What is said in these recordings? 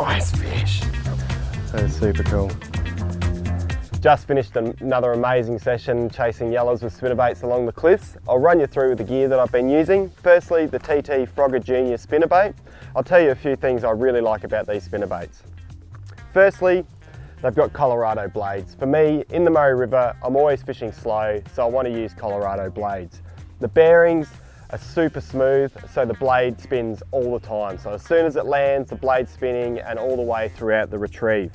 Nice fish. That is super cool. Just finished another amazing session chasing yellas with spinnerbaits along the cliffs. I'll run you through the gear that I've been using. Firstly, the TT Froggerz Junior spinnerbait. I'll tell you a few things I really like about these spinnerbaits. Firstly, they've got Colorado blades. For me, in the Murray River, I'm always fishing slow, so I want to use Colorado blades. The bearings are super smooth, so the blade spins all the time. So as soon as it lands, the blade's spinning and all the way throughout the retrieve.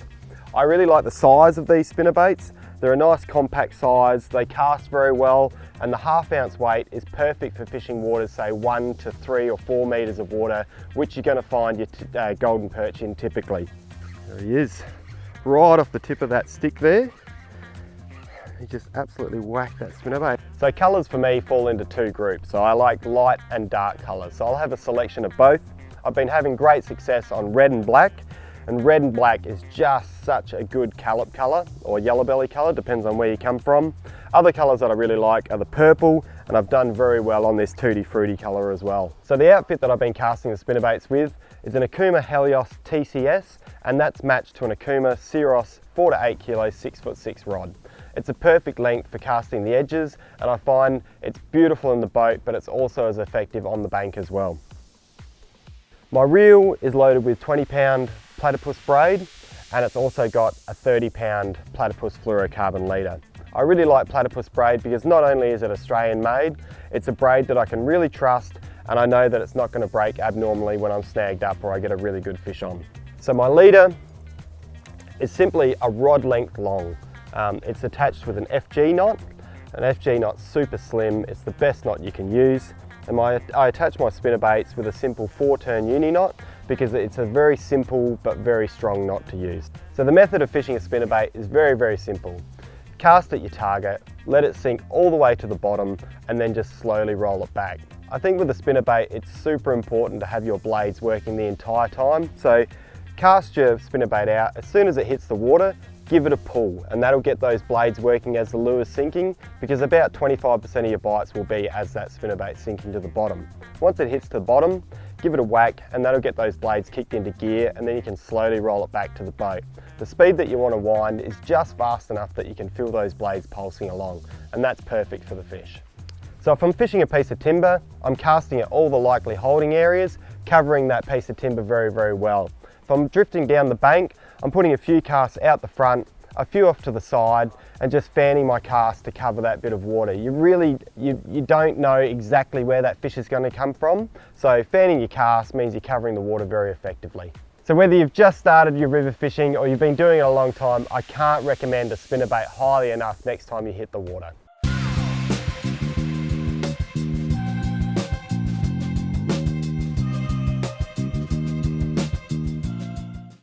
I really like the size of these spinnerbaits. They're a nice compact size, they cast very well, and the 1/2 ounce weight is perfect for fishing waters, say 1 to 3 or 4 meters of water, which you're going to find your golden perch in typically. There he is, right off the tip of that stick there. He just absolutely whacked that spinnerbait. So colours for me fall into 2 groups. So I like light and dark colours. So I'll have a selection of both. I've been having great success on red and black. And red and black is just such a good Callop colour, or yellow belly colour, depends on where you come from. Other colours that I really like are the purple, and I've done very well on this Tutti Frutti colour as well. So the outfit that I've been casting the spinnerbaits with is an Okuma Helios TCS, and that's matched to an Okuma Cerros 4 to 8 kilo 6'6" rod. It's a perfect length for casting the edges, and I find it's beautiful in the boat, but it's also as effective on the bank as well. My reel is loaded with 20-pound Platypus Braid, and it's also got a 30-pound Platypus Fluorocarbon leader. I really like Platypus Braid because not only is it Australian made, it's a braid that I can really trust, and I know that it's not going to break abnormally when I'm snagged up or I get a really good fish on. So my leader is simply a rod length long. It's attached with an FG knot. An FG knot's super slim, it's the best knot you can use. And I attach my spinnerbaits with a simple 4-turn uni knot because it's a very simple but very strong knot to use. So the method of fishing a spinnerbait is very, very simple. Cast at your target, let it sink all the way to the bottom, and then just slowly roll it back. I think with a spinnerbait, it's super important to have your blades working the entire time. So cast your spinnerbait out, as soon as it hits the water, give it a pull, and that'll get those blades working as the lure's sinking, because about 25% of your bites will be as that spinnerbait sinking to the bottom. Once it hits to the bottom, give it a whack, and that'll get those blades kicked into gear, and then you can slowly roll it back to the boat. The speed that you want to wind is just fast enough that you can feel those blades pulsing along, and that's perfect for the fish. So if I'm fishing a piece of timber, I'm casting at all the likely holding areas, covering that piece of timber very, very well. If I'm drifting down the bank, I'm putting a few casts out the front, a few off to the side, and just fanning my cast to cover that bit of water. You don't know exactly where that fish is going to come from, so fanning your cast means you're covering the water very effectively. So whether you've just started your river fishing or you've been doing it a long time, I can't recommend a spinnerbait highly enough next time you hit the water.